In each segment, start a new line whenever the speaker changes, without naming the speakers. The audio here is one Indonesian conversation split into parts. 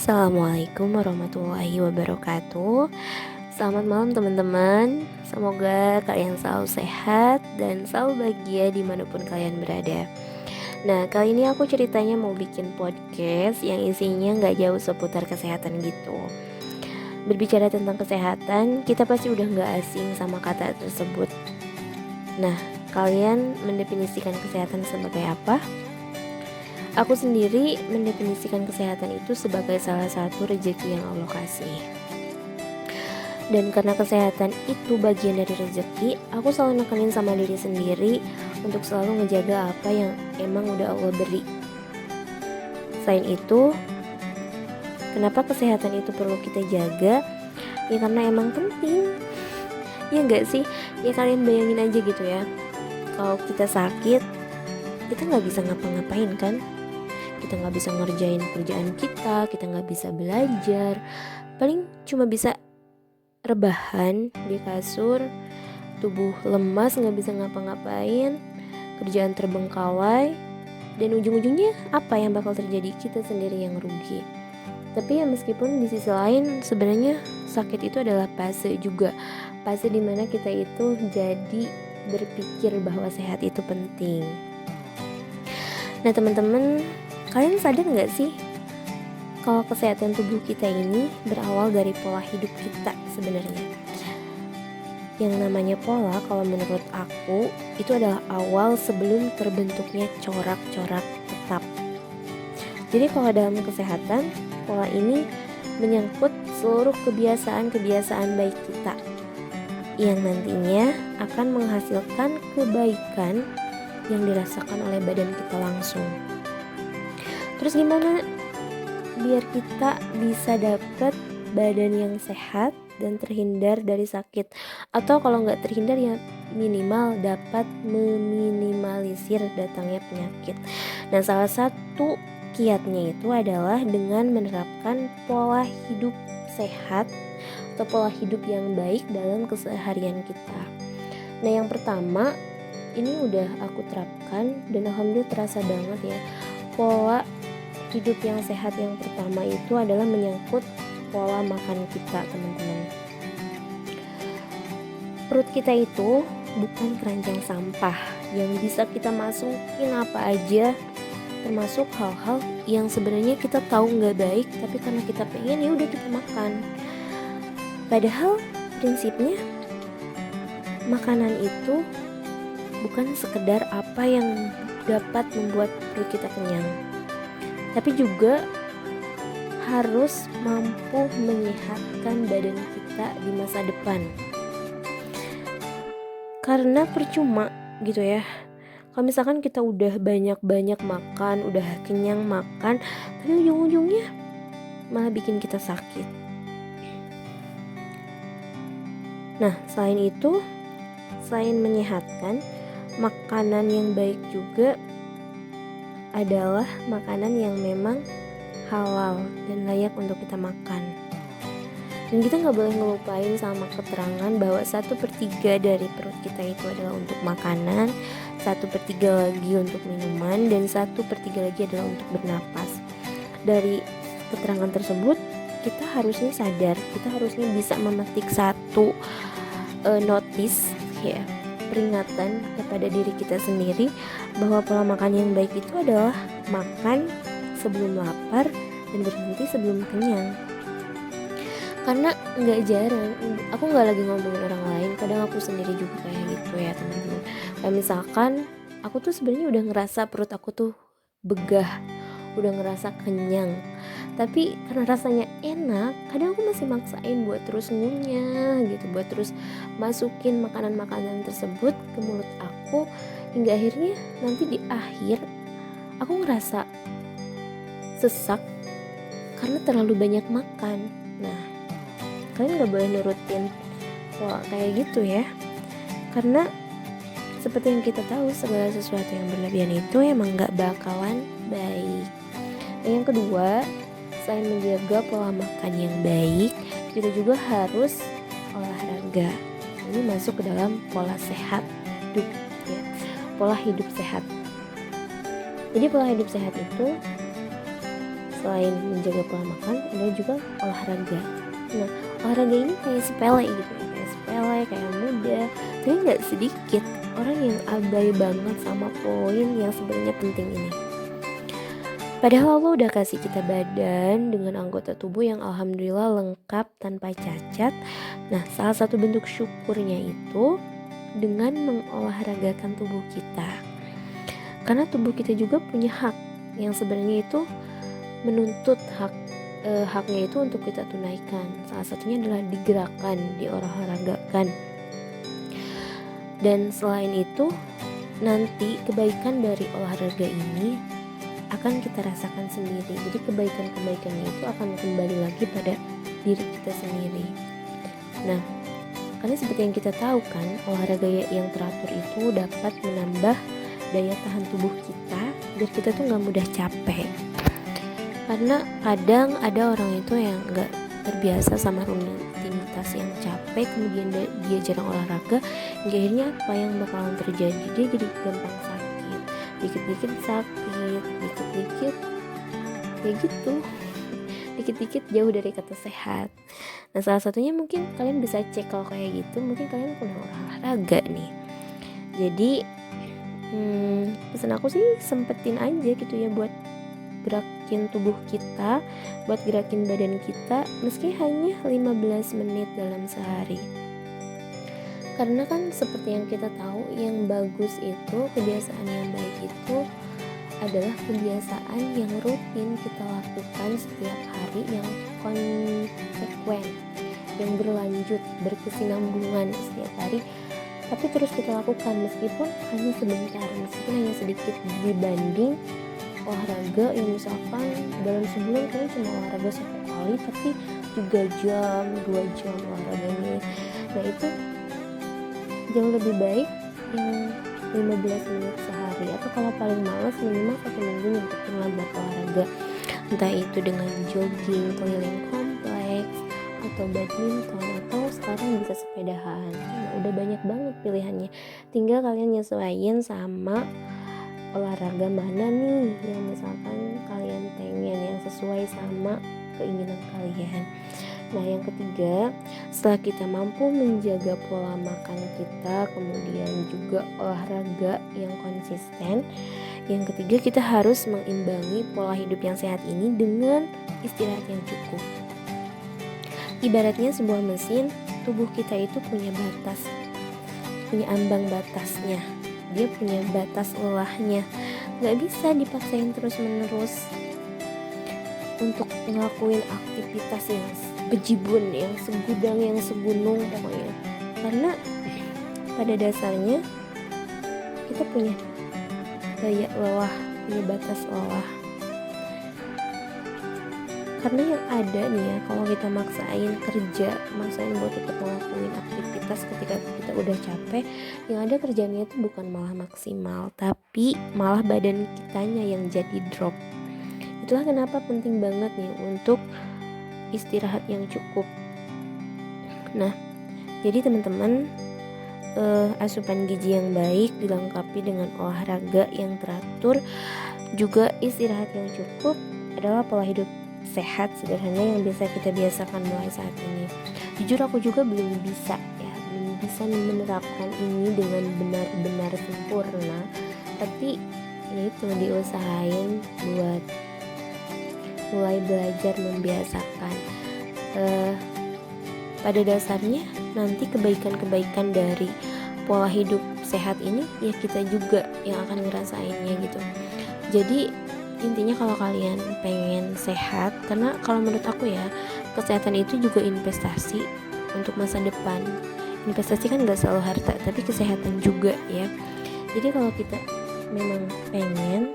Assalamualaikum warahmatullahi wabarakatuh. Selamat malam teman-teman. Semoga kalian selalu sehat dan selalu bahagia dimanapun kalian berada. Nah, kali ini aku ceritanya mau bikin podcast yang isinya gak jauh seputar kesehatan gitu. Berbicara tentang kesehatan, kita pasti udah gak asing sama kata tersebut. Nah, kalian mendefinisikan kesehatan sebagai apa? Aku sendiri mendefinisikan kesehatan itu sebagai salah satu rezeki yang Allah kasih. Dan karena kesehatan itu bagian dari rezeki, aku selalu nekenin sama diri sendiri untuk selalu ngejaga apa yang emang udah Allah beri. Selain itu, kenapa kesehatan itu perlu kita jaga? Ya karena emang penting. Ya enggak sih? Ya kalian bayangin aja gitu ya. Kalau kita sakit, kita gak bisa ngapa-ngapain kan? Kita gak bisa ngerjain kerjaan kita gak bisa belajar, paling cuma bisa rebahan di kasur, tubuh lemas gak bisa ngapa-ngapain, kerjaan terbengkalai, dan ujung-ujungnya apa yang bakal terjadi? Kita sendiri yang rugi. Tapi ya meskipun di sisi lain sebenarnya sakit itu adalah fase juga, fase dimana kita itu jadi berpikir bahwa sehat itu penting. Nah teman-teman, kalian sadar gak sih kalau kesehatan tubuh kita ini berawal dari pola hidup kita sebenarnya? Yang namanya pola, kalau menurut aku, itu adalah awal sebelum terbentuknya corak-corak tetap. Jadi kalau dalam kesehatan, pola ini menyangkut seluruh kebiasaan-kebiasaan baik kita yang nantinya akan menghasilkan kebaikan yang dirasakan oleh badan kita langsung. Terus gimana biar kita bisa dapat badan yang sehat dan terhindar dari sakit? Atau kalau nggak terhindar ya minimal dapat meminimalisir datangnya penyakit. Nah salah satu kiatnya itu adalah dengan menerapkan pola hidup sehat atau pola hidup yang baik dalam keseharian kita. Nah yang pertama ini udah aku terapkan dan alhamdulillah terasa banget ya. Pola hidup yang sehat yang pertama itu adalah menyangkut pola makan kita, teman-teman. Perut kita itu bukan keranjang sampah yang bisa kita masukin apa aja, termasuk hal-hal yang sebenarnya kita tahu nggak baik, tapi karena kita pengen ya udah kita makan. Padahal prinsipnya makanan itu bukan sekedar apa yang dapat membuat perut kita kenyang, tapi juga harus mampu menyehatkan badan kita di masa depan. Karena percuma gitu ya, kalau misalkan kita udah banyak-banyak makan, udah kenyang makan, tapi ujung-ujungnya malah bikin kita sakit. Nah selain itu, selain menyehatkan, makanan yang baik juga adalah makanan yang memang halal dan layak untuk kita makan. Dan kita gak boleh ngelupain sama keterangan bahwa 1/3 dari perut kita itu adalah untuk makanan, 1/3 lagi untuk minuman, dan 1/3 lagi adalah untuk bernapas. Dari keterangan tersebut kita harusnya sadar, kita harusnya bisa memetik satu notice ya, peringatan kepada diri kita sendiri bahwa pola makan yang baik itu adalah makan sebelum lapar dan berhenti sebelum kenyang. Karena gak jarang, aku gak lagi ngomongin orang lain, kadang aku sendiri juga kayak gitu ya teman-teman. Kayak misalkan aku tuh sebenarnya udah ngerasa perut aku tuh begah, udah ngerasa kenyang, tapi karena rasanya enak, kadang aku masih maksain buat terus ngunyah gitu, buat terus masukin makanan-makanan tersebut ke mulut aku, hingga akhirnya nanti di akhir aku ngerasa sesak karena terlalu banyak makan. Nah kalian gak boleh nurutin pola kayak gitu ya, karena seperti yang kita tahu, segala sesuatu yang berlebihan itu emang gak bakalan baik. Dan yang kedua, selain menjaga pola makan yang baik, kita juga harus olahraga. Ini masuk ke dalam pola sehat hidup ya, pola hidup sehat. Jadi pola hidup sehat itu selain menjaga pola makan ada juga olahraga. Nah, olahraga ini kayak sepele gitu ya, kayak sepele, kayak mudah, tapi nggak sedikit orang yang abai banget sama poin yang sebenarnya penting ini. Padahal Allah udah kasih kita badan dengan anggota tubuh yang alhamdulillah lengkap tanpa cacat. Nah, salah satu bentuk syukurnya itu dengan mengolahragakan tubuh kita. Karena tubuh kita juga punya hak yang sebenarnya itu menuntut haknya itu untuk kita tunaikan. Salah satunya adalah digerakkan, diolahragakan. Dan selain itu, nanti kebaikan dari olahraga ini akan kita rasakan sendiri. Jadi kebaikan-kebaikannya itu akan kembali lagi pada diri kita sendiri. Nah, karena seperti yang kita tahu kan, olahraga yang teratur itu dapat menambah daya tahan tubuh kita biar kita tuh gak mudah capek. Karena kadang ada orang itu yang gak terbiasa sama rutinitas yang capek, kemudian dia jarang olahraga, akhirnya apa yang bakalan terjadi? Dia jadi gampang sakit, dikit-dikit sakit, dikit-dikit kayak gitu, dikit-dikit jauh dari kata sehat. Nah, salah satunya mungkin kalian bisa cek kalau kayak gitu, mungkin kalian punya olahraga nih. Jadi pesan aku sih sempetin aja gitu ya buat gerakin tubuh kita, buat gerakin badan kita meski hanya 15 menit dalam sehari. Karena kan seperti yang kita tahu, yang bagus itu, kebiasaan yang baik itu adalah kebiasaan yang rutin kita lakukan setiap hari, yang konsekuen, yang berlanjut, berkesinambungan setiap hari, tapi terus kita lakukan meskipun hanya sebentar, meskipun hanya sedikit, dibanding olahraga yang misalkan dalam sebulan kalian cuma olahraga 1 kali tapi 3 jam, 2 jam olahraganya. Nah, itu jauh lebih baik yang 15 menit sehari, atau kalau paling malas minimal 1 minggu nyempetin lah buat olahraga, entah itu dengan jogging keliling kompleks, atau badminton, atau sekarang bisa sepedahan. Nah, udah banyak banget pilihannya, tinggal kalian nyesuaiin sama olahraga mana nih yang misalkan kalian pengen, yang sesuai sama keinginan kalian. Nah, yang ketiga, setelah kita mampu menjaga pola makan kita, kemudian juga olahraga yang konsisten, yang ketiga kita harus mengimbangi pola hidup yang sehat ini dengan istirahat yang cukup. Ibaratnya sebuah mesin, tubuh kita itu punya batas, punya ambang batasnya, dia punya batas lelahnya, gak bisa dipaksain terus menerus untuk ngelakuin aktivitas yang bejibun, yang segudang, yang segunung pokoknya. Karena pada dasarnya kita punya daya lelah, punya batas lelah. Karena yang ada nih ya, kalau kita maksain kerja, maksain buat tetap ngelakuin aktivitas ketika kita udah capek, yang ada kerjanya itu bukan malah maksimal, tapi malah badan kitanya yang jadi drop. Itulah kenapa penting banget nih untuk istirahat yang cukup. Nah, jadi teman-teman, asupan gizi yang baik dilengkapi dengan olahraga yang teratur, juga istirahat yang cukup adalah pola hidup sehat sederhana yang bisa kita biasakan mulai saat ini. Jujur aku juga belum bisa menerapkan ini dengan benar-benar sempurna, tapi ya itu diusahain buat mulai belajar membiasakan. Pada dasarnya nanti kebaikan-kebaikan dari pola hidup sehat ini ya kita juga yang akan ngerasainnya gitu. Jadi intinya kalau kalian pengen sehat, karena kalau menurut aku ya, kesehatan itu juga investasi untuk masa depan. Investasi kan gak selalu harta, tapi kesehatan juga ya. Jadi kalau kita memang pengen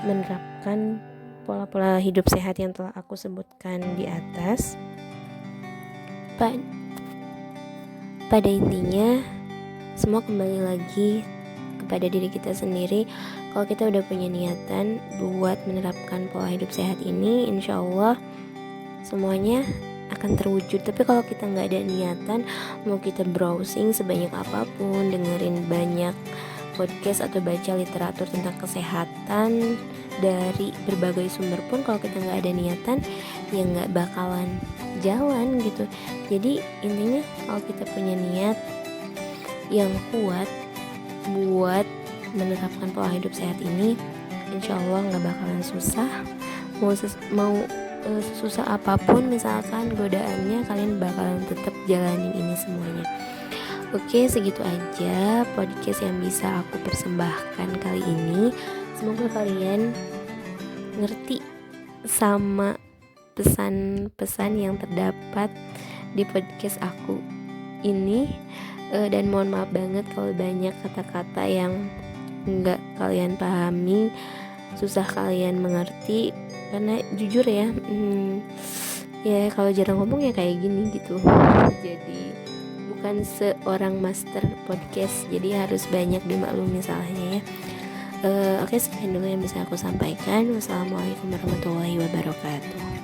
menerapkan pola-pola hidup sehat yang telah aku sebutkan di atas, pada intinya semua kembali lagi kepada diri kita sendiri. Kalau kita udah punya niatan buat menerapkan pola hidup sehat ini, insya Allah semuanya akan terwujud. Tapi kalau kita nggak ada niatan, mau kita browsing sebanyak apapun, dengerin banyak podcast atau baca literatur tentang kesehatan, niatan dari berbagai sumber pun kalau kita nggak ada niatan ya nggak bakalan jalan gitu. Jadi intinya kalau kita punya niat yang kuat buat menerapkan pola hidup sehat ini, insya Allah nggak bakalan susah. Mau susah apapun misalkan godaannya, kalian bakalan tetap jalanin ini semuanya. Oke, segitu aja podcast yang bisa aku persembahkan kali ini. Semoga kalian ngerti sama pesan-pesan yang terdapat di podcast aku ini, dan mohon maaf banget kalau banyak kata-kata yang nggak kalian pahami, susah kalian mengerti, karena jujur ya, ya kalau jarang ngomong ya kayak gini gitu. Jadi bukan seorang master podcast, jadi harus banyak dimaklumi salahnya ya. Oke, sekian dulu yang bisa aku sampaikan. Wassalamualaikum warahmatullahi wabarakatuh.